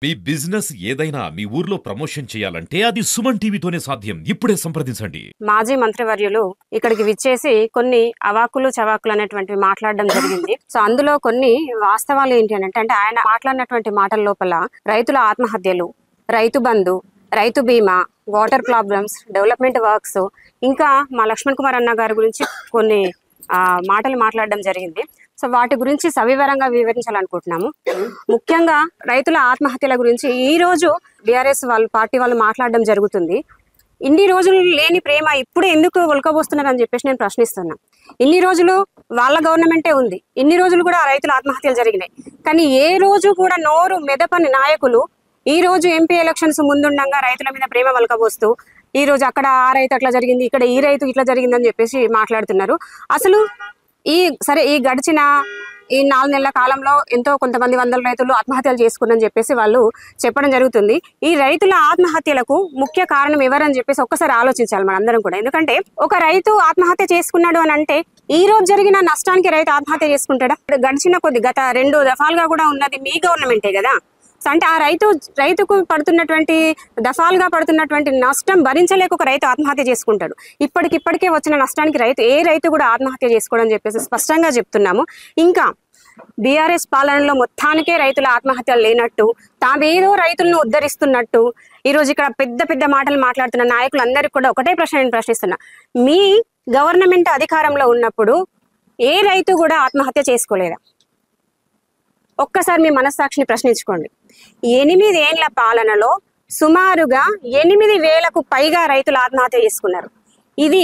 మీ business ఏదైనా మీ ఊర్లో promotion చేయాలంటే అది సుమన్ టీవీతోనే సాధ్యం. ఇప్పుడే సంప్రదించండి. మాజీ మంత్రివర్యులు ఇక్కడికి విచ్చేసి కొన్ని అవాకులు చవాకులు అనేటువంటివి మాట్లాడడం జరిగింది. సో అందులో కొన్ని వాస్తవాలు ఏంటి అంటే ఆయన మాట్లాడినటువంటి మాటల లోపల రైతుల ఆత్మహత్యలు, రైతు బంధు, రైతు బీమా, వాటర్ ప్రాబ్లమ్స్, డెవలప్మెంట్ వర్క్స్, ఇంకా మా లక్ష్మణ్ కుమార్ అన్న గారి గురించి కొన్ని మాటలు మాట్లాడడం జరిగింది. సో వాటి గురించి సవివరంగా వివరించాలనుకుంటున్నాము. ముఖ్యంగా రైతుల ఆత్మహత్యల గురించి ఈ రోజు బీఆర్ఎస్ పార్టీ వాళ్ళు మాట్లాడడం జరుగుతుంది. ఇన్ని రోజులు లేని ప్రేమ ఇప్పుడు ఎందుకు ఒలకబోస్తున్నారు అని చెప్పేసి నేను ప్రశ్నిస్తున్నా. ఇన్ని రోజులు వాళ్ళ గవర్నమెంటే ఉంది, ఇన్ని రోజులు కూడా రైతుల ఆత్మహత్యలు జరిగినాయి. కానీ ఏ రోజు కూడా నోరు మెదపని నాయకులు ఈ రోజు ఎంపీ ఎలక్షన్స్ ముందుండగా రైతుల మీద ప్రేమ ఒలకబోస్తూ ఈ రోజు అక్కడ ఆ రైతు అట్లా జరిగింది, ఇక్కడ ఈ రైతు ఇట్లా జరిగిందని చెప్పేసి మాట్లాడుతున్నారు. అసలు ఈ గడిచిన ఈ 4 నెలల కాలంలో ఎంతో కొంతమంది వందల రైతులు ఆత్మహత్యలు చేసుకున్నారని చెప్పేసి వాళ్ళు చెప్పడం జరుగుతుంది. ఈ రైతుల ఆత్మహత్యలకు ముఖ్య కారణం ఎవరని చెప్పేసి ఒక్కసారి ఆలోచించాలి మనందరం కూడా. ఎందుకంటే ఒక రైతు ఆత్మహత్య చేసుకున్నాడు అని అంటే ఈ రోజు జరిగిన నష్టానికి రైతు ఆత్మహత్య చేసుకుంటాడా? గడిచిన గత 2 దఫాలుగా కూడా ఉన్నది మీ గవర్నమెంటే కదా. అంటే ఆ రైతుకు దఫాలుగా పడుతున్నటువంటి నష్టం భరించలేక ఒక రైతు ఆత్మహత్య చేసుకుంటాడు. ఇప్పటికే వచ్చిన నష్టానికి ఏ రైతు కూడా ఆత్మహత్య చేసుకోవడం చెప్పేసి స్పష్టంగా చెప్తున్నాము. ఇంకా బీఆర్ఎస్ పాలనలో మొత్తానికే రైతుల ఆత్మహత్యలు లేనట్టు, తామేదో రైతులను ఉద్ధరిస్తున్నట్టు ఈరోజు ఇక్కడ పెద్ద పెద్ద మాటలు మాట్లాడుతున్న నాయకులందరికీ కూడా ఒకటే ప్రశ్న నేను ప్రశ్నిస్తున్నా. మీ గవర్నమెంట్ అధికారంలో ఉన్నప్పుడు ఏ రైతు కూడా ఆత్మహత్య చేసుకోలేదా? ఒక్కసారి మీ మనస్సాక్షిని ప్రశ్నించుకోండి. 8 ఏళ్ల పాలనలో సుమారుగా 8,000కు పైగా రైతులు ఆత్మహత్య చేసుకున్నారు. ఇది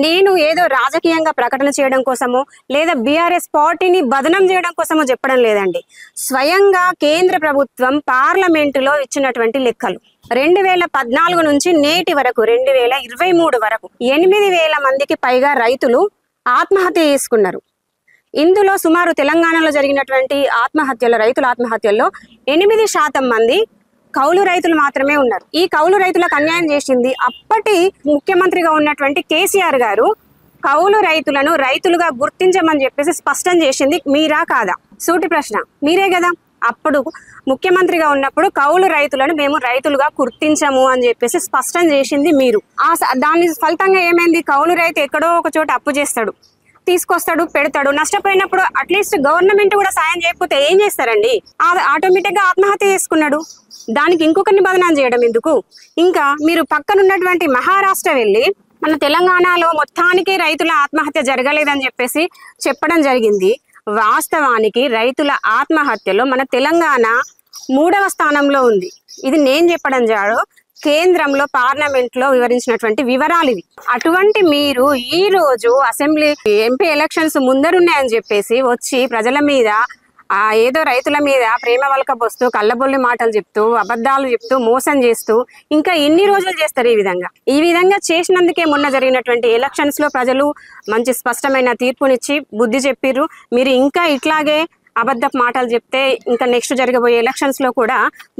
నేను ఏదో రాజకీయంగా ప్రకటన చేయడం కోసమో లేదా బీఆర్ఎస్ పార్టీని బదనం చేయడం కోసమో చెప్పడం లేదండి. స్వయంగా కేంద్ర ప్రభుత్వం పార్లమెంటులో ఇచ్చినటువంటి లెక్కలు 2014 నుంచి నేటి వరకు 2023 వరకు 8,000 మందికి పైగా రైతులు ఆత్మహత్య చేసుకున్నారు. ఇందులో సుమారు తెలంగాణలో జరిగినటువంటి రైతుల ఆత్మహత్యల్లో 8% మంది కౌలు రైతులు మాత్రమే ఉన్నారు. ఈ కౌలు రైతులకు అన్యాయం చేసింది అప్పటి ముఖ్యమంత్రిగా ఉన్నటువంటి కేసీఆర్ గారు. కౌలు రైతులను రైతులుగా గుర్తించమని చెప్పేసి స్పష్టం చేసింది మీరా కాదా? సూటి ప్రశ్న, మీరే కదా. అప్పుడు ముఖ్యమంత్రిగా ఉన్నప్పుడు కౌలు రైతులను మేము రైతులుగా గుర్తించము అని చెప్పేసి స్పష్టం చేసింది మీరు. దాని ఫలితంగా ఏమైంది? కౌలు రైతు ఎక్కడో ఒక చోట అప్పు చేస్తాడు, తీసుకొస్తాడు, పెడతాడు. నష్టపోయినప్పుడు అట్లీస్ట్ గవర్నమెంట్ కూడా సాయం చేయకపోతే ఏం చేస్తారండి? ఆటోమేటిక్ గా ఆత్మహత్య చేసుకున్నాడు. దానికి ఇంకొకరిని బదనాం చేయడం ఎందుకు? ఇంకా మీరు పక్కనున్నటువంటి మహారాష్ట్ర వెళ్ళి మన తెలంగాణలో మొత్తానికి రైతుల ఆత్మహత్య జరగలేదని చెప్పేసి చెప్పడం జరిగింది. వాస్తవానికి రైతుల ఆత్మహత్యలో మన తెలంగాణ 3వ స్థానంలో ఉంది. ఇది నేను చెప్పడం జాడో కేంద్రంలో పార్లమెంట్ లో వివరించినటువంటి వివరాలు ఇవి. అటువంటి మీరు ఈ రోజు అసెంబ్లీ ఎంపీ ఎలక్షన్స్ ముందరున్నాయని చెప్పేసి వచ్చి ప్రజల మీద ఏదో రైతుల మీద ప్రేమ వలకపోస్తూ కళ్ళబొల్లి మాటలు చెప్తూ అబద్ధాలు చెప్తూ మోసం చేస్తూ ఇంకా ఎన్ని రోజులు చేస్తారు? ఈ విధంగా చేసినందుకే మొన్న జరిగినటువంటి ఎలక్షన్స్ లో ప్రజలు మంచి స్పష్టమైన తీర్పునిచ్చి బుద్ధి చెప్పిర్రు. మీరు ఇంకా ఇట్లాగే అబద్ధపు మాటలు చెప్తే ఇంకా నెక్స్ట్ జరగబోయే ఎలక్షన్స్ లో కూడా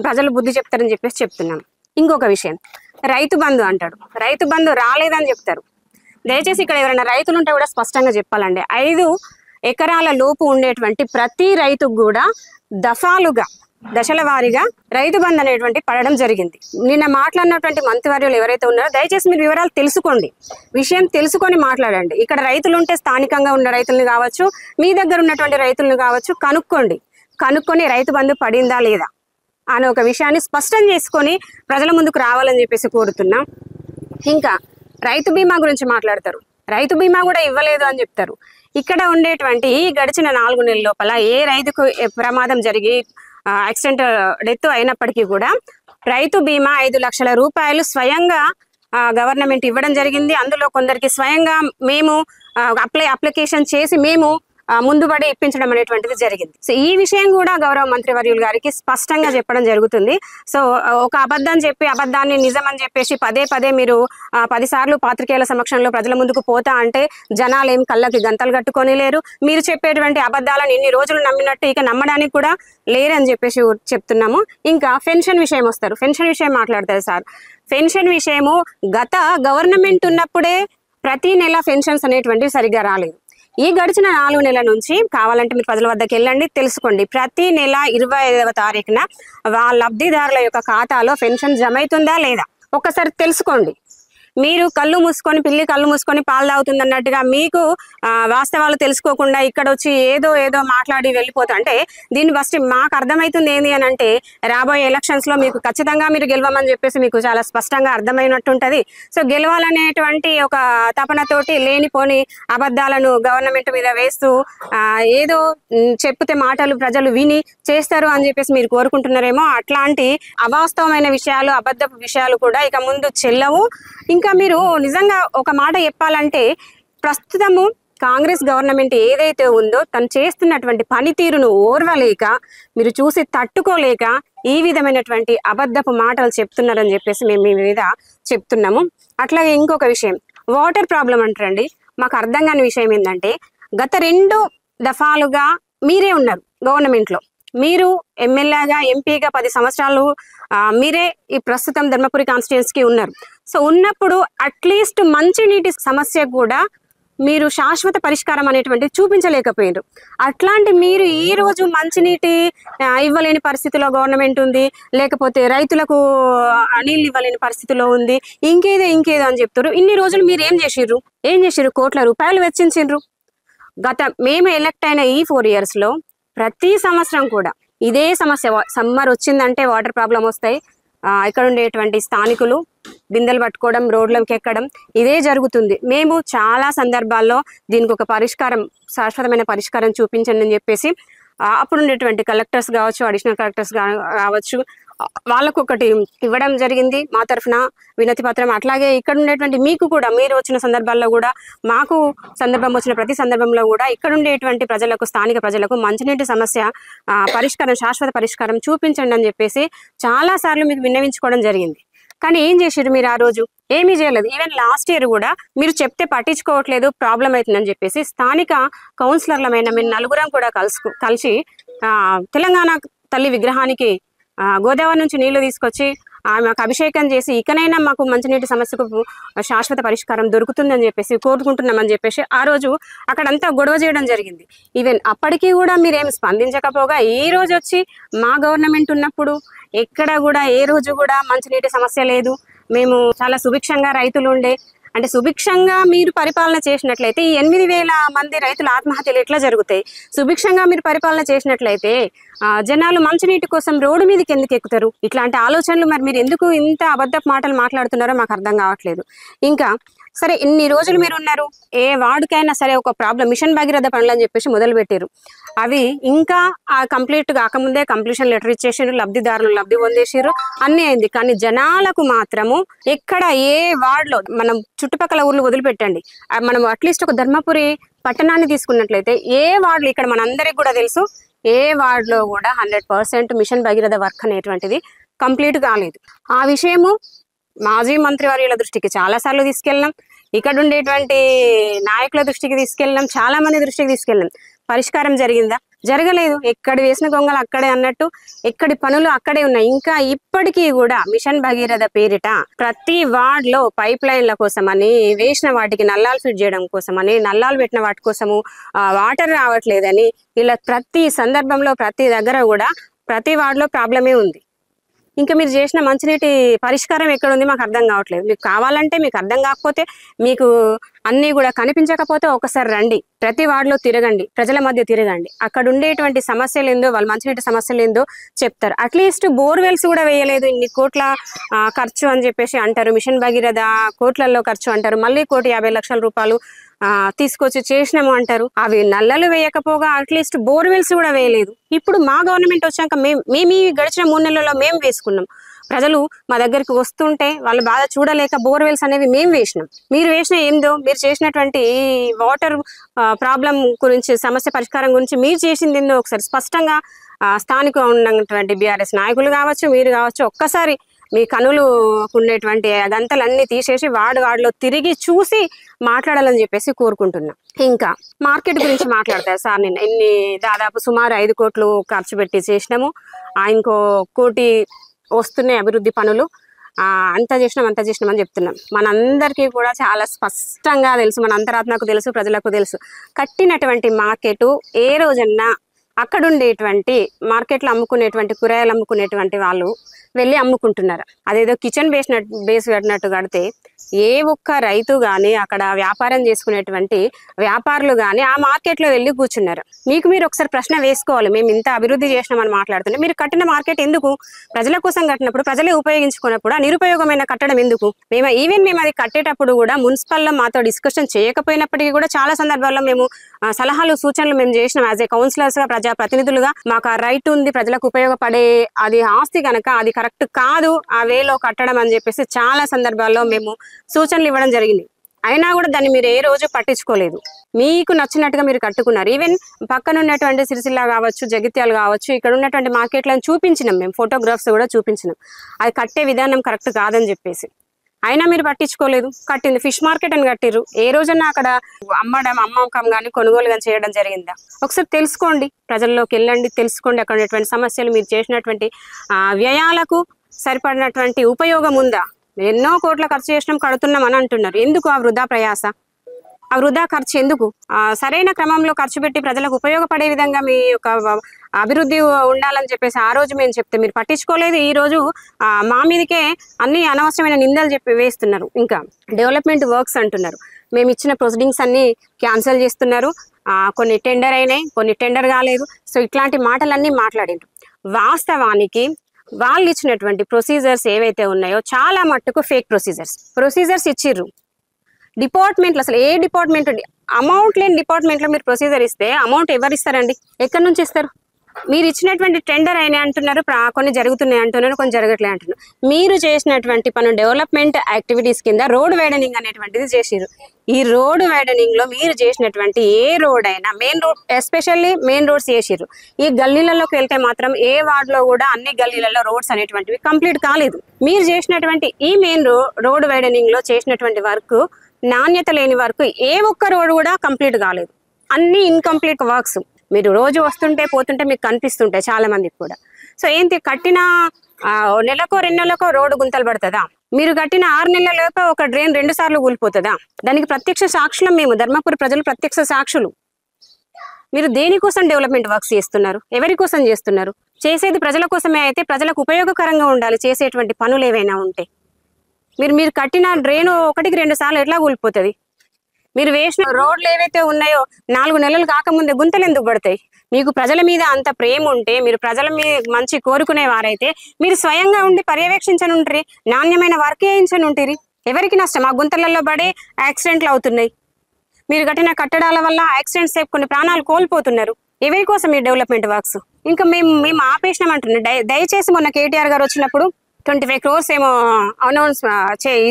ప్రజలు బుద్ధి చెప్తారని చెప్పేసి చెప్తున్నాం. ఇంకొక విషయం, రైతు బంధు అంటాడు. రైతు బంధు రాలేదని చెప్తారు. దయచేసి ఇక్కడ ఎవరైనా రైతులు ఉంటే కూడా స్పష్టంగా చెప్పాలండి. 5 ఎకరాల లోపు ఉండేటువంటి ప్రతి రైతుకు కూడా దశల వారీగా రైతు బంధు అనేటువంటి పడడం జరిగింది. నిన్న మాట్లాడినటువంటి మంత్రివర్యులు ఎవరైతే ఉన్నారో దయచేసి మీరు వివరాలు తెలుసుకోండి, విషయం తెలుసుకొని మాట్లాడండి. ఇక్కడ రైతులు ఉంటే స్థానికంగా ఉన్న రైతులను కావచ్చు, మీ దగ్గర ఉన్నటువంటి రైతులను కావచ్చు, కనుక్కొని రైతు బంధు పడిందా లేదా అనే ఒక విషయాన్ని స్పష్టం చేసుకొని ప్రజల ముందుకు రావాలని చెప్పేసి కోరుతున్నాం. ఇంకా రైతు బీమా గురించి మాట్లాడతారు. రైతు బీమా కూడా ఇవ్వలేదు అని చెప్తారు. ఇక్కడ ఉండేటువంటి గడిచిన 4 నెలల లోపల ఏ రైతుకు ప్రమాదం జరిగి యాక్సిడెంట్ డెత్ అయినప్పటికీ కూడా రైతు బీమా 5 లక్షల రూపాయలు స్వయంగా గవర్నమెంట్ ఇవ్వడం జరిగింది. అందులో కొందరికి స్వయంగా మేము అప్లికేషన్ చేసి మేము ముందుబడి ఇప్పించడం అనేటువంటిది జరిగింది. సో ఈ విషయం కూడా గౌరవ మంత్రివర్యులు గారికి స్పష్టంగా చెప్పడం జరుగుతుంది. సో ఒక అబద్ధం చెప్పి అబద్ధాన్ని నిజం అని చెప్పేసి పదే మీరు 10 సార్లు పాత్రికేయుల సమక్షంలో ప్రజల ముందుకు పోతా అంటే జనాలు ఏం కళ్ళకి గంతలు కట్టుకొని లేరు. మీరు చెప్పేటువంటి అబద్ధాలను ఇన్ని రోజులు నమ్మినట్టు ఇక నమ్మడానికి కూడా లేరని చెప్పేసి చెప్తున్నాము. ఇంకా పెన్షన్ విషయం వస్తారు. పెన్షన్ విషయం మాట్లాడతారు సార్. పెన్షన్ విషయము గత గవర్నమెంట్ ఉన్నప్పుడే ప్రతి నెల పెన్షన్స్ అనేటువంటివి సరిగ్గా రాలేదు. ఈ గడిచిన 4 నెలల నుంచి కావాలంటే మీరు ప్రజల వద్దకు వెళ్ళండి, తెలుసుకోండి. ప్రతి నెల 25వ తారీఖున లబ్ధిదారుల యొక్క ఖాతాలో పెన్షన్ జమ అవుతుందా లేదా ఒక్కసారి తెలుసుకోండి. మీరు కళ్ళు మూసుకొని పిల్లి కళ్ళు మూసుకొని పాలు తాగుతుంది అన్నట్టుగా మీకు వాస్తవాలు తెలుసుకోకుండా ఇక్కడ వచ్చి ఏదో ఏదో మాట్లాడి వెళ్ళిపోతా అంటే దీన్ని ఫస్ట్ మాకు అర్థమవుతుంది ఏంది అని అంటే రాబోయే ఎలక్షన్స్ లో మీకు ఖచ్చితంగా మీరు గెలవమని చెప్పేసి మీకు చాలా స్పష్టంగా అర్థమైనట్టుంటది. సో గెలవాలనేటువంటి ఒక తపనతోటి లేనిపోని అబద్ధాలను గవర్నమెంట్ మీద వేస్తూ ఏదో చెప్తే మాటలు ప్రజలు విని చేస్తారు అని చెప్పేసి మీరు కోరుకుంటున్నారేమో. అట్లాంటి అవాస్తవమైన విషయాలు అబద్ధపు విషయాలు కూడా ఇక ముందు చెల్లవు. ఇంకా మీరు నిజంగా ఒక మాట చెప్పాలంటే ప్రస్తుతము కాంగ్రెస్ గవర్నమెంట్ ఏదైతే ఉందో తను చేస్తున్నటువంటి పనితీరును ఓర్వలేక మీరు చూసి తట్టుకోలేక ఈ విధమైనటువంటి అబద్ధపు మాటలు చెప్తున్నారని చెప్పేసి మేము మీ మీద చెప్తున్నాము. అట్లాగే ఇంకొక విషయం వాటర్ ప్రాబ్లం అంటారండి. మాకు అర్థం కాని విషయం ఏంటంటే గత 2 దఫాలుగా మీరే ఉన్నారు గవర్నమెంట్ లో, మీరు ఎమ్మెల్యేగా ఎంపీగా 10 సంవత్సరాలు మీరే ఈ ప్రస్తుతం ధర్మపురి కాన్స్టిట్యున్సీకి ఉన్నారు. సో ఉన్నప్పుడు అట్లీస్ట్ మంచినీటి సమస్య కూడా మీరు శాశ్వత పరిష్కారం అనేటువంటిది చూపించలేకపోయారు. అట్లాంటి మీరు ఈ రోజు మంచినీటి ఇవ్వలేని పరిస్థితిలో గవర్నమెంట్ ఉంది, లేకపోతే రైతులకు నీళ్ళు ఇవ్వలేని పరిస్థితిలో ఉంది, ఇంకేదో అని చెప్తారు. ఇన్ని రోజులు మీరు ఏం చేసిర్రు? కోట్ల రూపాయలు వెచ్చించిండ్రు. మేము ఎలక్ట్ అయిన ఈ 4 years లో ప్రతి సంవత్సరం కూడా ఇదే సమస్య. సమ్మర్ వచ్చిందంటే వాటర్ ప్రాబ్లం వస్తాయి. ఇక్కడ ఉండేటువంటి స్థానికులు బిందెలు పట్టుకోవడం, రోడ్లకి ఎక్కడం ఇదే జరుగుతుంది. మేము చాలా సందర్భాల్లో దీనికి ఒక పరిష్కారం, శాశ్వతమైన పరిష్కారం చూపించండి అని చెప్పేసి అప్పుడు ఉండేటువంటి కలెక్టర్స్ కావచ్చు, అడిషనల్ కలెక్టర్స్ కావచ్చు, వాళ్ళకు ఒకటి ఇవ్వడం జరిగింది మా తరఫున వినతి పత్రం. అట్లాగే ఇక్కడ ఉండేటువంటి మీకు కూడా మీరు వచ్చిన సందర్భాల్లో కూడా మాకు సందర్భం వచ్చిన ప్రతి సందర్భంలో కూడా ఇక్కడ ఉండేటువంటి ప్రజలకు, స్థానిక ప్రజలకు మంచినీటి సమస్య పరిష్కారం, శాశ్వత పరిష్కారం చూపించండి అని చెప్పేసి చాలా సార్లు మీకు విన్నవించుకోవడం జరిగింది. కానీ ఏం చేసిర్రు మీరు? ఆ రోజు ఏమీ చేయలేదు. ఈవెన్ లాస్ట్ ఇయర్ కూడా మీరు చెప్తే పట్టించుకోవట్లేదు, ప్రాబ్లం అవుతుందని చెప్పేసి స్థానిక కౌన్సిలర్లమైన మేము 4 కూడా కలిసి తెలంగాణ తల్లి విగ్రహానికి గోదావరి నుంచి నీళ్లు తీసుకొచ్చి ఆమెకు అభిషేకం చేసి ఇకనైనా మాకు మంచినీటి సమస్యకు శాశ్వత పరిష్కారం దొరుకుతుందని చెప్పేసి కోరుకుంటున్నామని చెప్పేసి ఆ రోజు అక్కడంతా గొడవ చేయడం జరిగింది. ఈవెన్ అప్పటికీ కూడా మీరేం స్పందించకపోగా ఈ రోజు వచ్చి మా గవర్నమెంట్ ఉన్నప్పుడు ఎక్కడ కూడా ఏ రోజు కూడా మంచినీటి సమస్య లేదు, మేము చాలా సుభిక్షంగా రైతులు ఉండే అంటే సుభిక్షంగా మీరు పరిపాలన చేసినట్లయితే ఈ 8,000 మంది రైతుల ఆత్మహత్యలు ఎట్లా జరుగుతాయి? సుభిక్షంగా మీరు పరిపాలన చేసినట్లయితే జనాలు మంచినీటి కోసం రోడ్డు మీదకి ఎందుకు ఎక్కుతారు? ఇట్లాంటి ఆలోచనలు మరి మీరు ఎందుకు ఇంత అబద్ధపు మాటలు మాట్లాడుతున్నారో మాకు అర్థం కావట్లేదు. ఇంకా సరే ఇన్ని రోజులు మీరు ఉన్నారు, ఏ వార్డుకైనా సరే ఒక ప్రాబ్లం మిషన్ భగీరథ పనులు అని చెప్పేసి మొదలు పెట్టారు. అవి ఇంకా కంప్లీట్ కాకముందే కంప్లీషన్ లెటర్ ఇచ్చేసారు, లబ్ధిదారులు లబ్ధి పొందేసారు, అన్నీ అయింది. కానీ జనాలకు మాత్రము ఎక్కడ ఏ వార్డులో, మనం చుట్టుపక్కల ఊర్లు వదిలిపెట్టండి, మనం అట్లీస్ట్ ఒక ధర్మపురి పట్టణాన్ని తీసుకున్నట్లయితే ఏ వార్డులు, ఇక్కడ మనందరికి కూడా తెలుసు, ఏ వార్డులో కూడా 100% మిషన్ భగీరథ వర్క్ అనేటువంటిది కంప్లీట్ కాలేదు. ఆ విషయము మాజీ మంత్రివర్యుల దృష్టికి చాలా సార్లు తీసుకెళ్ళినాం, ఇక్కడ ఉండేటువంటి నాయకుల దృష్టికి తీసుకెళ్ళినాం, చాలా మంది దృష్టికి తీసుకెళ్ళినాం. పరిష్కారం జరిగిందా? జరగలేదు. ఎక్కడ వేసిన గొంగలు అక్కడే అన్నట్టు ఎక్కడి పనులు అక్కడే ఉన్నాయి. ఇంకా ఇప్పటికీ కూడా మిషన్ భగీరథ పేరిట ప్రతి వార్డ్ లో పైప్ లైన్ల కోసమని, వేసిన వాటికి నల్లాలు ఫిట్ చేయడం కోసమని, నల్లాలు పెట్టిన వాటి కోసము వాటర్ రావట్లేదని, ఇలా ప్రతి సందర్భంలో ప్రతి దగ్గర కూడా ప్రతి వార్డ్ లో ప్రాబ్లమే ఉంది. ఇంకా మీరు చేసిన మంచినీటి పరిష్కారం ఎక్కడ ఉంది మాకు అర్థం కావట్లేదు. మీకు కావాలంటే, మీకు అర్థం కాకపోతే, మీకు అన్నీ కూడా కనిపించకపోతే ఒకసారి రండి, ప్రతి వార్డులో తిరగండి, ప్రజల మధ్య తిరగండి, అక్కడ ఉండేటువంటి సమస్యలు ఏందో, వాళ్ళ మంచినీటి సమస్యలు ఏందో చెప్తారు. అట్లీస్ట్ బోర్వెల్స్ కూడా వేయలేదు, ఇన్ని కోట్ల ఖర్చు అని చెప్పేసి అంటారు, మిషన్ భగీరథ కోట్లలో ఖర్చు అంటారు, మళ్ళీ 1,50,00,000 రూపాయలు తీసుకొచ్చి చేసినాము అంటారు. అవి నల్లలు వేయకపోగా అట్లీస్ట్ బోర్వెల్స్ కూడా వేయలేదు. ఇప్పుడు మా గవర్నమెంట్ వచ్చాక మేము ఈ గడిచిన 3 నెలల్లో మేము వేసుకున్నాం. ప్రజలు మా దగ్గరికి వస్తుంటే వాళ్ళ బాధ చూడలేక బోర్వెల్స్ అనేవి మేము వేసినాం. మీరు వేసిన ఏందో, మీరు చేసినటువంటి వాటర్ ప్రాబ్లం గురించి, సమస్య పరిష్కారం గురించి మీరు చేసింది ఏందో ఒకసారి స్పష్టంగా స్థానిక ఉన్నటువంటి బీఆర్ఎస్ నాయకులు కావచ్చు, మీరు కావచ్చు, ఒక్కసారి మీ కనులు ఉండేటువంటి గంతలన్నీ తీసేసి వార్డులో తిరిగి చూసి మాట్లాడాలని చెప్పేసి కోరుకుంటున్నా. ఇంకా మార్కెట్ గురించి మాట్లాడతారు సార్. నేను దాదాపు సుమారు 5 కోట్లు ఖర్చు పెట్టి చేసినాము, ఇంకో 1 కోటి వస్తున్నాయి అభివృద్ధి పనులు. అంత చేసినాం అని చెప్తున్నాం. మనందరికీ కూడా చాలా స్పష్టంగా తెలుసు, మన అంతరాత్మకు తెలుసు, ప్రజలకు తెలుసు. కట్టినటువంటి మార్కెట్ ఏ రోజన్నా అక్కడ ఉండేటువంటి మార్కెట్లో అమ్ముకునేటువంటి కూరగాయలు అమ్ముకునేటువంటి వాళ్ళు వెళ్ళి అమ్ముకుంటున్నారు. అదేదో కిచెన్ బేస్ కట్టినట్టు కడితే ఏ ఒక్క రైతు కానీ అక్కడ వ్యాపారం చేసుకునేటువంటి వ్యాపారులు కానీ ఆ మార్కెట్లో వెళ్ళి కూర్చున్నారు. మీకు మీరు ఒకసారి ప్రశ్న వేసుకోవాలి. మేము ఇంత అభివృద్ధి చేసినామని మాట్లాడుతుంటే మీరు కట్టిన మార్కెట్ ఎందుకు? ప్రజల కోసం కట్టినప్పుడు, ప్రజలే ఉపయోగించుకున్నప్పుడు ఆ నిరుపయోగమైన కట్టడం ఎందుకు? మేము అది కట్టేటప్పుడు కూడా మున్సిపల్లో మాతో డిస్కషన్ చేయకపోయినప్పటికీ కూడా చాలా సందర్భాల్లో మేము సలహాలు సూచనలు మేము చేసినాం. యాజ్ ఏ కౌన్సిలర్స్ గా, ప్రజా ప్రతినిధులుగా మాకు ఆ రైట్ ఉంది, ప్రజలకు ఉపయోగపడే అది ఆస్తి కనుక అది కరెక్ట్ కాదు ఆ వేలో కట్టడం అని చెప్పేసి చాలా సందర్భాల్లో మేము సూచనలు ఇవ్వడం జరిగింది. అయినా కూడా దాన్ని మీరు ఏ రోజు పట్టించుకోలేదు. మీకు నచ్చినట్టుగా మీరు కట్టుకున్నారు. ఈవెన్ పక్కన ఉన్నటువంటి సిరిసిల్ల కావచ్చు, జగిత్యాలు కావచ్చు, ఇక్కడ ఉన్నటువంటి మార్కెట్లను చూపించినాం, మేము ఫోటోగ్రాఫ్స్ కూడా చూపించినాం. అది కట్టే విధానం కరెక్ట్ కాదని చెప్పేసి. అయినా మీరు పట్టించుకోలేదు. కట్టింది ఫిష్ మార్కెట్ అని కట్టిర్రు. ఏ రోజన్నా అక్కడ అమ్మకం కానీ కొనుగోలు కానీ చేయడం జరిగిందా? ఒకసారి తెలుసుకోండి, ప్రజల్లోకి వెళ్ళండి, తెలుసుకోండి అక్కడ ఉన్నటువంటి సమస్యలు, మీరు చేసినటువంటి వ్యయాలకు సరిపడినటువంటి ఉపయోగం ఉందా? ఎన్నో కోట్ల ఖర్చు చేసినాం, కడుతున్నాం అని అంటున్నారు. ఎందుకు ఆ వృధా ప్రయాస, ఆ వృధా ఖర్చు ఎందుకు? సరైన క్రమంలో ఖర్చు పెట్టి ప్రజలకు ఉపయోగపడే విధంగా మీ యొక్క అభివృద్ధి ఉండాలని చెప్పేసి ఆ రోజు మేము చెప్తే మీరు పట్టించుకోలేదు. ఈ రోజు మా మీదకే అన్ని అనవసరమైన నిందలు చెప్పి వేస్తున్నారు. ఇంకా డెవలప్మెంట్ వర్క్స్ అంటున్నారు. మేము ఇచ్చిన ప్రొసీడింగ్స్ అన్ని క్యాన్సిల్ చేస్తున్నారు. కొన్ని టెండర్ అయినాయి, కొన్ని టెండర్ కాలేదు. సో ఇట్లాంటి మాటలన్నీ మాట్లాడిండ్రు. వాస్తవానికి వాళ్ళు ఇచ్చినటువంటి ప్రొసీజర్స్ ఏవైతే ఉన్నాయో చాలా మట్టుకు ఫేక్ ప్రొసీజర్స్ ఇచ్చిర్రు. డిపార్ట్మెంట్లు, అసలు ఏ డిపార్ట్మెంట్ అమౌంట్ లేని డిపార్ట్మెంట్లో మీరు ప్రొసీజర్ ఇస్తే అమౌంట్ ఎవరు ఇస్తారండి? ఎక్కడి నుంచి ఇస్తారు? మీరు ఇచ్చినటువంటి టెండర్ అయినా అంటున్నారు, కొన్ని జరుగుతున్నాయి అంటున్నారు, కొన్ని జరగట్లే అంటున్నారు. మీరు చేసినటువంటి పను డెవలప్మెంట్ యాక్టివిటీస్ కింద రోడ్ వైడనింగ్ అనేటువంటిది చేసిర్రు. ఈ రోడ్ వైడనింగ్ లో మీరు చేసినటువంటి ఏ రోడ్ అయినా, main road especially main roads చేసిర్రు. ఈ గల్లీలలోకి వెళ్తే మాత్రం ఏ వార్డులో కూడా అన్ని గల్లీలలో రోడ్స్ అనేటువంటివి కంప్లీట్ కాలేదు. మీరు చేసినటువంటి ఈ మెయిన్ రోడ్ వైడనింగ్ లో చేసినటువంటి వర్క్, నాణ్యత లేని వర్క్, ఏ ఒక్క రోడ్ కూడా కంప్లీట్ కాలేదు. అన్ని ఇన్కంప్లీట్ వర్క్స్. మీరు రోజు వస్తుంటే పోతుంటే మీకు కనిపిస్తుంటాయి చాలా మందికి కూడా. సో ఏంటి, కట్టిన నెలకో 2 నెలలకో రోడ్డు గుంతలు పడుతుందా? మీరు కట్టిన 6 నెలలలోపు ఒక డ్రైన్ 2 సార్లు కూలిపోతుందా? దానికి ప్రత్యక్ష సాక్షులం మేము, ధర్మపురి ప్రజలు ప్రత్యక్ష సాక్షులు. మీరు దేనికోసం డెవలప్మెంట్ వర్క్స్ చేస్తున్నారు? ఎవరి కోసం చేస్తున్నారు? చేసేది ప్రజల కోసమే అయితే ప్రజలకు ఉపయోగకరంగా ఉండాలి చేసేటువంటి పనులు ఏవైనా ఉంటే. మీరు కట్టిన డ్రైన్ 1కి 2 సార్లు ఎట్లా కూలిపోతుంది? మీరు వేసిన రోడ్లు ఏవైతే ఉన్నాయో 4 నెలలు కాకముందే గుంతలు ఎందుకు పడతాయి? మీకు ప్రజల మీద అంత ప్రేమ ఉంటే, మీరు ప్రజల మీద మంచి కోరుకునే వారైతే మీరు స్వయంగా ఉండి పర్యవేక్షించనుంటారు, నాణ్యమైన వర్క్ చేయించనుంటారు. ఎవరికి నష్టం? ఆ గుంతలలో పడే యాక్సిడెంట్లు అవుతున్నాయి. మీరు కట్టిన కట్టడాల వల్ల యాక్సిడెంట్స్ సేపు కొన్ని ప్రాణాలు కోల్పోతున్నారు. ఎవరి కోసం ఈ డెవలప్మెంట్ వర్క్స్? ఇంకా మేము ఆపేసినామంటున్నాం. దయచేసి మొన్న కేటీఆర్ గారు వచ్చినప్పుడు 25 crores ఏమో అనౌన్స్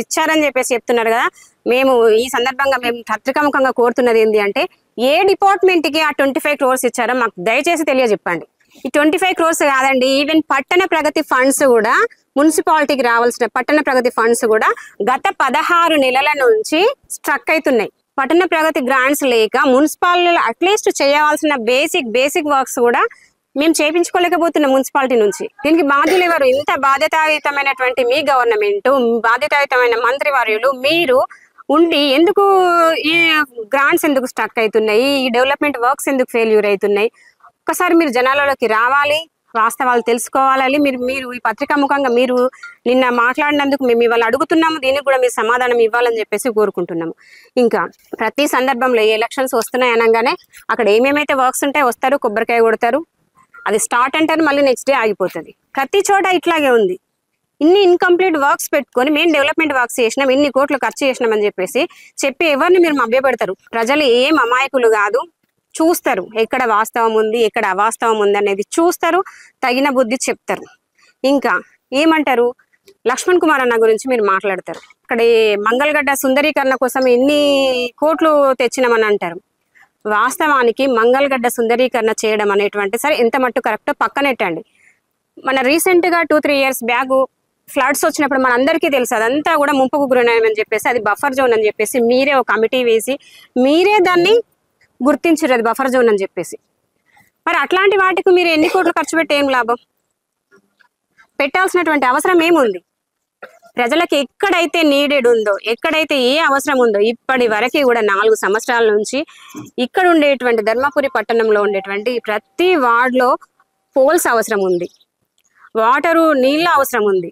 ఇచ్చారని చెప్పేసి చెప్తున్నారు కదా. మేము ఈ సందర్భంగా మేము పత్రికాముఖంగా కోరుతున్నది ఏంటి అంటే, ఏ డిపార్ట్మెంట్ కి ఆ 25 crores ఇచ్చారో మాకు దయచేసి తెలియజెప్పండి. ఈ 25 crores కాదండి, ఈవెన్ పట్టణ ప్రగతి ఫండ్స్ కూడా, మున్సిపాలిటీకి రావాల్సిన పట్టణ ప్రగతి ఫండ్స్ కూడా గత 16 నెలల నుంచి స్ట్రక్ అవుతున్నాయి. పట్టణ ప్రగతి గ్రాంట్స్ లేక మున్సిపాలిటీలో అట్లీస్ట్ చేయవలసిన బేసిక్ వర్క్స్ కూడా మేము చేయించుకోలేకపోతున్నాం మున్సిపాలిటీ నుంచి. దీనికి బాధ్యులు ఎవరు? ఇంత బాధ్యతాయుతమైనటువంటి మీ గవర్నమెంట్, బాధ్యతాయుతమైన మంత్రివర్యులు మీరు ఉండి ఎందుకు ఈ గ్రాంట్స్ ఎందుకు స్టక్ అవుతున్నాయి? ఈ డెవలప్మెంట్ వర్క్స్ ఎందుకు ఫెయిల్యూర్ అవుతున్నాయి? ఒకసారి మీరు జనాలలోకి రావాలి, వాస్తవాలు తెలుసుకోవాలి. మీరు ఈ పత్రికా ముఖంగా మీరు నిన్న మాట్లాడినందుకు మేము ఇవాళ అడుగుతున్నాము, దీనికి కూడా మీరు సమాధానం ఇవ్వాలని చెప్పేసి కోరుకుంటున్నాము. ఇంకా ప్రతి సందర్భంలో ఈ ఎలక్షన్స్ వస్తున్నాయి అనగానే అక్కడ ఏమేమైతే వర్క్స్ ఉంటాయో వస్తారు, కొబ్బరికాయ కొడతారు, అది స్టార్ట్ అంటారు, మళ్ళీ నెక్స్ట్ డే ఆగిపోతుంది. ప్రతి చోట ఇట్లాగే ఉంది. ఇన్ని ఇన్కంప్లీట్ వర్క్స్ పెట్టుకొని మేము డెవలప్మెంట్ వర్క్స్ చేసినాం, ఇన్ని కోట్లు ఖర్చు చేసినామని చెప్పేసి చెప్పి ఎవరిని మీరు మభ్యపెడతారు? ప్రజలు ఏం అమాయకులు కాదు, చూస్తారు ఎక్కడ వాస్తవం ఉంది, ఎక్కడ అవాస్తవం ఉంది అనేది చూస్తారు, తగిన బుద్ధి చెప్తారు. ఇంకా ఏమంటారు, లక్ష్మణ్ కుమార్ అన్న గురించి మీరు మాట్లాడతారు. అక్కడ మంగళగడ్డ సుందరీకరణ కోసం ఎన్ని కోట్లు తెచ్చినామని అంటారు. వాస్తవానికి మంగళగడ్డ సుందరీకరణ చేయడం అనేటువంటి సరే ఎంత మట్టు కరెక్టో పక్కనెట్టండి. మన రీసెంట్గా 2-3 years బ్యాక్ ఫ్లడ్స్ వచ్చినప్పుడు మనందరికీ తెలుసు అదంతా కూడా ముంపుకు గురైనాయని చెప్పేసి, అది బఫర్ జోన్ అని చెప్పేసి మీరే ఒక కమిటీ వేసి మీరే దాన్ని గుర్తించారు, అది బఫర్ జోన్ అని చెప్పేసి. మరి అట్లాంటి వాటికి మీరు ఎన్ని కోట్లు ఖర్చు పెట్టి ఏం లాభం? పెట్టాల్సినటువంటి అవసరం ఏముంది? ప్రజలకు ఎక్కడైతే నీడెడ్ ఉందో, ఎక్కడైతే ఏ అవసరం ఉందో, ఇప్పటి వరకు కూడా 4 సంవత్సరాల నుంచి ఇక్కడ ఉండేటువంటి ధర్మపురి పట్టణంలో ఉండేటువంటి ప్రతి వార్డులో పోల్స్ అవసరం ఉంది, వాటరు నీళ్ళ అవసరం ఉంది,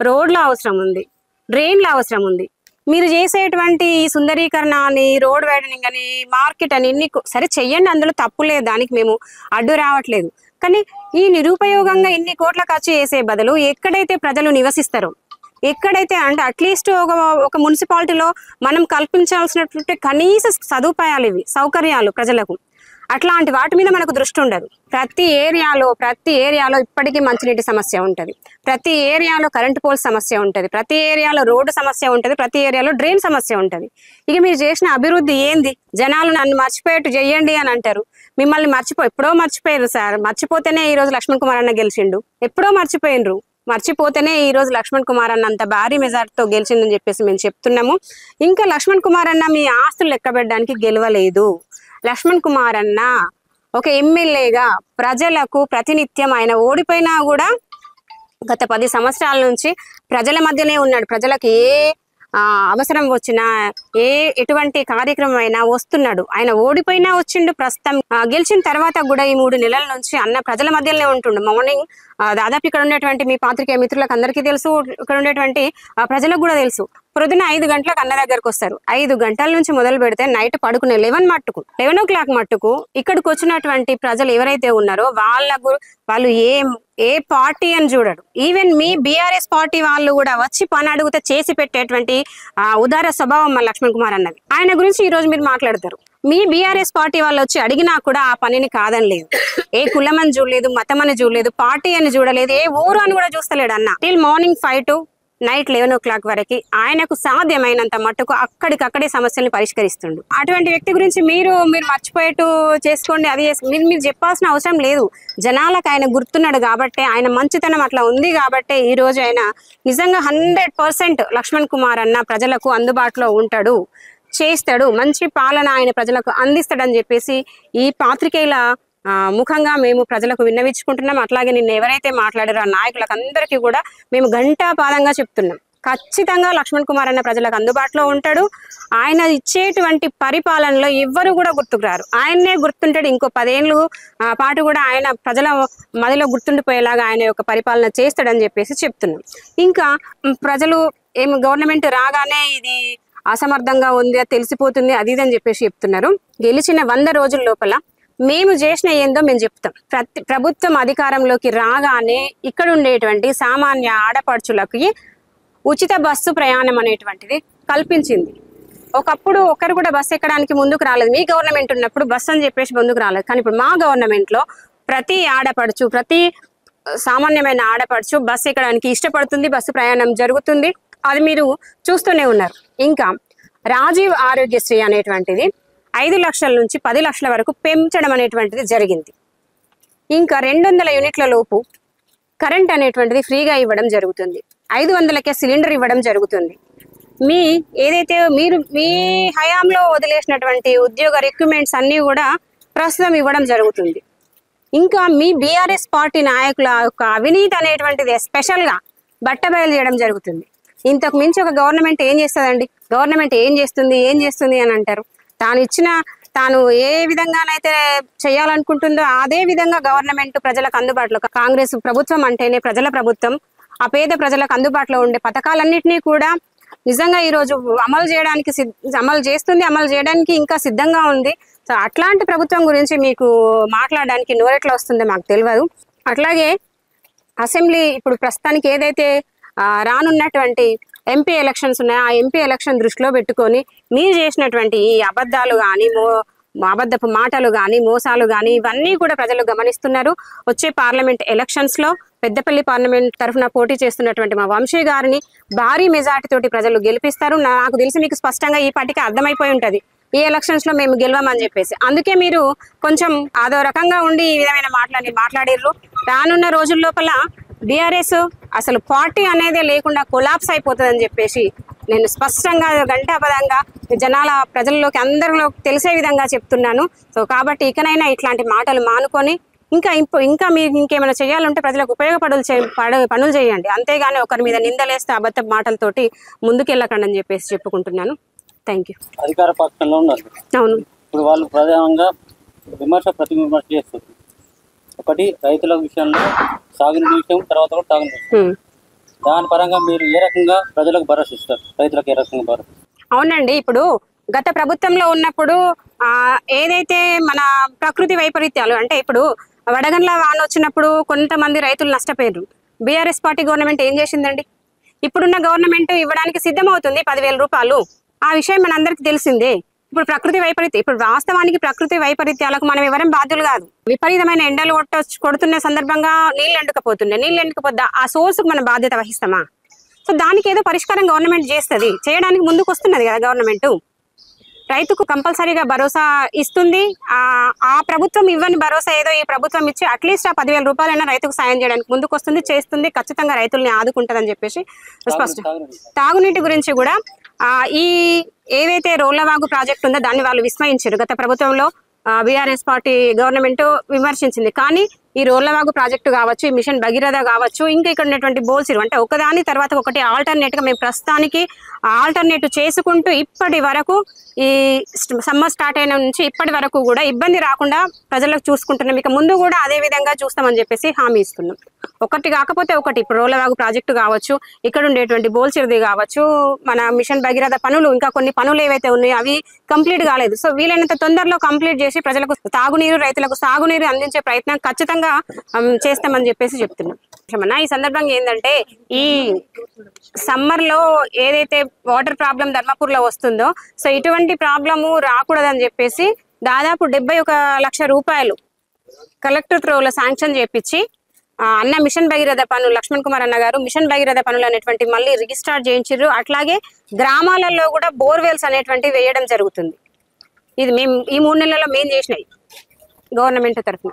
రోడ్ల అవసరం ఉంది, డ్రైన్ల అవసరం ఉంది. మీరు చేసేటువంటి సుందరీకరణ అని, రోడ్ వైడనింగ్ అని, మార్కెట్ అని ఇన్ని సరే చెయ్యండి, అందులో తప్పు లేదు, దానికి మేము అడ్డు రావట్లేదు. కానీ ఈ నిరుపయోగంగా ఇన్ని కోట్ల ఖర్చు చేసే బదులు ఎక్కడైతే ప్రజలు నివసిస్తారో, ఎక్కడైతే అంటే అట్లీస్ట్ ఒక మున్సిపాలిటీలో మనం కల్పించాల్సినటువంటి కనీస సదుపాయాలు, ఇవి సౌకర్యాలు ప్రజలకు, అట్లాంటి వాటి మీద మనకు దృష్టి ఉండదు. ప్రతి ఏరియాలో ఇప్పటికీ మంచినీటి సమస్య ఉంటుంది, ప్రతి ఏరియాలో కరెంట్ పోల్ సమస్య ఉంటుంది, ప్రతి ఏరియాలో రోడ్డు సమస్య ఉంటుంది, ప్రతి ఏరియాలో డ్రైన్ సమస్య ఉంటుంది. ఇక మీరు చేసిన అభివృద్ధి ఏంది? జనాలు నన్ను మర్చిపోయేట్టు చెయ్యండి అని అంటారు. మిమ్మల్ని ఎప్పుడో మర్చిపోయారు సార్. మర్చిపోతేనే ఈ రోజు లక్ష్మణ్ కుమార్ అన్న గెలిచిండు. ఎప్పుడో మర్చిపోయినరు. మర్చిపోతేనే ఈ రోజు లక్ష్మణ్ కుమార్ అన్న అంత భారీ మెజార్టీతో గెలిచిందని చెప్పేసి మేము చెప్తున్నాము. ఇంకా లక్ష్మణ్ కుమార్ అన్న మీ ఆస్తులు లెక్కబెట్టడానికి గెలవలేదు. లక్ష్మణ్ కుమార్ అన్న ఒక ఎమ్మెల్యేగా ప్రజలకు ప్రతినిత్యం, ఆయన ఓడిపోయినా కూడా గత 10 సంవత్సరాల నుంచి ప్రజల మధ్యనే ఉన్నాడు. ప్రజలకు ఏ అవసరం వచ్చినా, ఎటువంటి కార్యక్రమం అయినా వస్తున్నాడు. ఆయన ఓడిపోయినా వచ్చిండు, ప్రస్తుతం గెలిచిన తర్వాత కూడా ఈ 3 నెలల నుంచి అన్న ప్రజల మధ్యలోనే ఉంటుండు. మార్నింగ్ దాదాపు ఇక్కడ ఉండేటువంటి మీ పాత్రికేయ మిత్రులకు అందరికీ తెలుసు, ఇక్కడ ఉండేటువంటి ప్రజలకు కూడా తెలుసు. పొద్దున 5 గంటలకు అన్న దగ్గరకు వస్తారు. 5 గంటల నుంచి మొదలు పెడితే నైట్ పడుకునే 11 o'clock మట్టుకు ఇక్కడికి వచ్చినటువంటి ప్రజలు ఎవరైతే ఉన్నారో వాళ్ళు ఏ పార్టీ అని చూడడు. ఈవెన్ మీ బీఆర్ఎస్ పార్టీ వాళ్ళు కూడా వచ్చి పని అడిగితే చేసి పెట్టేటువంటి ఉదార స్వభావం మన లక్ష్మణ్ కుమార్ అన్నది. ఆయన గురించి ఈ రోజు మీరు మాట్లాడతారు. మీ బీఆర్ఎస్ పార్టీ వాళ్ళు వచ్చి అడిగినా కూడా ఆ పనిని కాదని లేదు. ఏ కులం అని చూడలేదు, మతం అని చూడలేదు, పార్టీ అని చూడలేదు, ఏ ఊరు అని కూడా చూస్తలేడు అన్న. Till morning 5 to night 11 o'clock వరకు ఆయనకు సాధ్యమైనంత మట్టుకు అక్కడికక్కడే సమస్యల్ని పరిష్కరిస్తుండు. అటువంటి వ్యక్తి గురించి మీరు మర్చిపోయేట్టు చేసుకోండి, అది మీరు చెప్పాల్సిన అవసరం లేదు. జనాలకు ఆయన గుర్తున్నాడు కాబట్టి, ఆయన మంచితనం అట్లా ఉంది కాబట్టి ఈ రోజు ఆయన నిజంగా 100% లక్ష్మణ్ కుమార్ అన్న ప్రజలకు అందుబాటులో ఉంటాడు, చేస్తాడు, మంచి పాలన ఆయన ప్రజలకు అందిస్తాడని చెప్పేసి ఈ పాత్రికేయుల ముఖంగా మేము ప్రజలకు విన్నవించుకుంటున్నాం. అట్లాగే నిన్న ఎవరైతే మాట్లాడారో ఆ నాయకులకు అందరికీ కూడా మేము ఘంటాపాదంగా చెప్తున్నాం. ఖచ్చితంగా లక్ష్మణ్ కుమార్ అన్న ప్రజలకు అందుబాటులో ఉంటాడు. ఆయన ఇచ్చేటువంటి పరిపాలనలో ఎవ్వరు కూడా గుర్తుకురారు. ఆయన్నే గుర్తుంటాడు. ఇంకో 10 ఏళ్ళు పాటు కూడా ఆయన ప్రజల మదిలో గుర్తుండిపోయేలాగా ఆయన యొక్క పరిపాలన చేస్తాడని చెప్పేసి చెప్తున్నాం. ఇంకా ప్రజలు గవర్నమెంట్ రాగానే ఇది అసమర్థంగా ఉంది, తెలిసిపోతుంది, అది ఇది అని చెప్పేసి చెప్తున్నారు. గెలిచిన 100 రోజుల లోపల మేము చేసిన ఏందో మేము చెప్తాం. ప్రభుత్వం అధికారంలోకి రాగానే ఇక్కడ ఉండేటువంటి సామాన్య ఆడపడుచులకి ఉచిత బస్సు ప్రయాణం అనేటువంటిది కల్పించింది. ఒకప్పుడు ఒక్కరు కూడా బస్సు ఎక్కడానికి ముందుకు రాలేదు. మీ గవర్నమెంట్ ఉన్నప్పుడు బస్సు అని చెప్పేసి ముందుకు రాలేదు. కానీ ఇప్పుడు మా గవర్నమెంట్లో ప్రతి ఆడపడుచు, ప్రతి సామాన్యమైన ఆడపడుచు బస్సు ఎక్కడానికి ఇష్టపడుతుంది, బస్సు ప్రయాణం జరుగుతుంది. అది మీరు చూస్తూనే ఉన్నారు. ఇంకా రాజీవ్ ఆరోగ్యశ్రీ అనేటువంటిది 5 లక్షల నుంచి 10 లక్షల వరకు పెంచడం అనేటువంటిది జరిగింది. ఇంకా 200 యూనిట్ల లోపు కరెంట్ అనేటువంటిది ఫ్రీగా ఇవ్వడం జరుగుతుంది. 500కే సిలిండర్ ఇవ్వడం జరుగుతుంది. ఏదైతే మీరు మీ హయాంలో వదిలేసినటువంటి ఉద్యోగ రిక్రూట్మెంట్స్ అన్నీ కూడా ప్రస్తుతం ఇవ్వడం జరుగుతుంది. ఇంకా మీ బీఆర్ఎస్ పార్టీ నాయకుల యొక్క అవినీతి అనేటువంటిది స్పెషల్గా బట్టబయలు చేయడం జరుగుతుంది. ఇంతకు మించి ఒక గవర్నమెంట్ ఏం చేస్తుందండి? గవర్నమెంట్ ఏం చేస్తుంది అని అంటారు. తాను ఏ విధంగానైతే చేయాలనుకుంటుందో అదే విధంగా గవర్నమెంట్ ప్రజలకు అందుబాటులో, కాంగ్రెస్ ప్రభుత్వం అంటేనే ప్రజల ప్రభుత్వం, ఆ పేద ప్రజలకు అందుబాటులో ఉండే పథకాలన్నింటినీ కూడా నిజంగా ఈరోజు అమలు చేయడానికి ఇంకా సిద్ధంగా ఉంది. సో అట్లాంటి ప్రభుత్వం గురించి మీకు మాట్లాడడానికి నోరెట్లా వస్తుందో మాకు తెలియదు. అట్లాగే అసెంబ్లీ ఇప్పుడు ప్రస్తుతానికి ఏదైతే రానున్నటువంటి ఎంపీ ఎలక్షన్స్ ఉన్నాయో ఆ ఎంపీ ఎలక్షన్ దృష్టిలో పెట్టుకొని మీరు చేసినటువంటి ఈ అబద్ధాలు కానీ, అబద్ధపు మాటలు కానీ, మోసాలు కానీ ఇవన్నీ కూడా ప్రజలు గమనిస్తున్నారు. వచ్చే పార్లమెంట్ ఎలక్షన్స్లో పెద్దపల్లి పార్లమెంట్ తరఫున పోటీ చేస్తున్నటువంటి మా వంశీ గారిని భారీ మెజార్టీతోటి ప్రజలు గెలిపిస్తారు. నాకు తెలిసి మీకు స్పష్టంగా ఈ పార్టీకి అర్థమైపోయి ఉంటుంది ఈ ఎలక్షన్స్లో మేము గెలవమని చెప్పేసి. అందుకే మీరు కొంచెం అదో రకంగా ఉండి ఈ విధమైన మాట్లాడిర్రు. రానున్న రోజుల లోపల బీఆర్ఎస్ అసలు పార్టీ అనేదే లేకుండా కొలాప్స్ అయిపోతుందని చెప్పేసి నేను స్పష్టంగా గంటాపదంగా ప్రజల్లోకి అందరిలోకి తెలిసే విధంగా చెప్తున్నాను. సో కాబట్టి ఇకనైనా ఇట్లాంటి మాటలు మానుకొని ఇంకా మీరు ఇంకేమైనా చేయాలంటే ప్రజలకు పనులు చేయండి, అంతేగాని ఒకరి మీద నిందలేస్తే అబద్ధ మాటలతోటి ముందుకెళ్ళకండి అని చెప్పేసి చెప్పుకుంటున్నాను. Thank you. అధికార పక్షంలో ఉన్నారు. అవును, ఇప్పుడు వాళ్ళు ప్రధానంగా ప్రతి విమర్శ చేస్తారు. ఒకటి రైతుల విషయంలో, సాగునీటి విషయం, తర్వాత కూడా తాగునీటి విషయం. దాని పరంగా మీరు ఏ రకంగా ప్రజలకు భరోసా ఇస్తారు, రైతులకు ఏ రకంగా భరోసా? అవునండి, ఇప్పుడు గత ప్రభుత్వంలో ఉన్నప్పుడు ఏదైతే మన ప్రకృతి వైపరీత్యాలు అంటే ఇప్పుడు వడగండ్ల వాన వచ్చినప్పుడు కొంతమంది రైతులు నష్టపోయారు. బీఆర్ఎస్ పార్టీ గవర్నమెంట్ ఏం చేసిందండి? ఇప్పుడున్న గవర్నమెంట్ ఇవ్వడానికి సిద్ధమవుతుంది 10,000 రూపాయలు. ఆ విషయం మనందరికి తెలిసిందే. ఇప్పుడు వాస్తవానికి ప్రకృతి వైపరీత్యాలకు మనం ఎవరం బాధ్యులు కాదు. విపరీతమైన ఎండలు కొడుతున్న సందర్భంగా నీళ్ళు ఎండుకపోద్దా ఆ సోర్స్కి మన బాధ్యత వహిస్తామా? సో దానికి ఏదో పరిష్కారం గవర్నమెంట్ చేస్తుంది, చేయడానికి ముందుకు వస్తున్నది కదా గవర్నమెంట్. రైతుకు కంపల్సరీగా భరోసా ఇస్తుంది. ఆ ప్రభుత్వం ఇవ్వని భరోసా ఏదో ఈ ప్రభుత్వం ఇచ్చి అట్లీస్ట్ ఆ 10,000 రూపాయలైనా రైతుకు సాయం చేయడానికి ముందుకు వస్తుంది, చేస్తుంది, ఖచ్చితంగా రైతుల్ని ఆదుకుంటుందని చెప్పేసి స్పష్టం. తాగునీటి గురించి కూడా ఈ ఏవైతే రోళ్లవాగు ప్రాజెక్ట్ ఉందో దాన్ని వాళ్ళు విస్మయించారు. గత ప్రభుత్వంలో బీఆర్ఎస్ పార్టీ గవర్నమెంట్ విమర్శించింది. కానీ ఈ రోళ్లవాగు ప్రాజెక్టు కావచ్చు, ఈ మిషన్ భగీరథ కావచ్చు, ఇంకా ఇక్కడ ఉన్నటువంటి బోల్సిరు అంటే ఒకదాని తర్వాత ఒకటి ఆల్టర్నేట్గా మేము ప్రస్తుతానికి ఆల్టర్నేట్ చేసుకుంటూ ఇప్పటి వరకు ఈ సమ్మర్ స్టార్ట్ అయిన నుంచి ఇప్పటి వరకు కూడా ఇబ్బంది రాకుండా ప్రజలకు చూసుకుంటున్నాం. ఇక ముందు కూడా అదే విధంగా చూస్తామని చెప్పేసి హామీ ఇస్తున్నాం. ఒకటి కాకపోతే ఒకటి, ఇప్పుడు రోళ్లవాగు ప్రాజెక్టు కావచ్చు, ఇక్కడ ఉండేటువంటి బోల్సిరిది కావచ్చు, మన మిషన్ భగీరథ పనులు, ఇంకా కొన్ని పనులు ఏవైతే ఉన్నాయో అవి కంప్లీట్ కాలేదు. సో వీలైనంత తొందరలో కంప్లీట్ చేసి ప్రజలకు తాగునీరు, రైతులకు సాగునీరు అందించే ప్రయత్నం ఖచ్చితంగా చేస్తామని చెప్పేసి చెప్తున్నాం. ఈ సందర్భంగా ఏంటంటే ఈ సమ్మర్ లో ఏదైతే వాటర్ ప్రాబ్లం ధర్మపూర్ లో వస్తుందో, సో ఇటువంటి ప్రాబ్లము రాకూడదని చెప్పేసి దాదాపు 71 లక్ష రూపాయలు కలెక్టర్ త్రోలో శాంక్షన్ చేపించి అన్న మిషన్ భగీరథ పనులు, లక్ష్మణ్ కుమార్ అన్న గారు మిషన్ భగీరథ పనులు అనేటువంటి మళ్ళీ రిజిస్టార్ట్ చేయించారు. అట్లాగే గ్రామాలలో కూడా బోర్వెల్స్ అనేటువంటివి వేయడం జరుగుతుంది. ఇది మేము ఈ 3 నెలల్లో మేము చేసినాయి గవర్నమెంట్ తరఫున.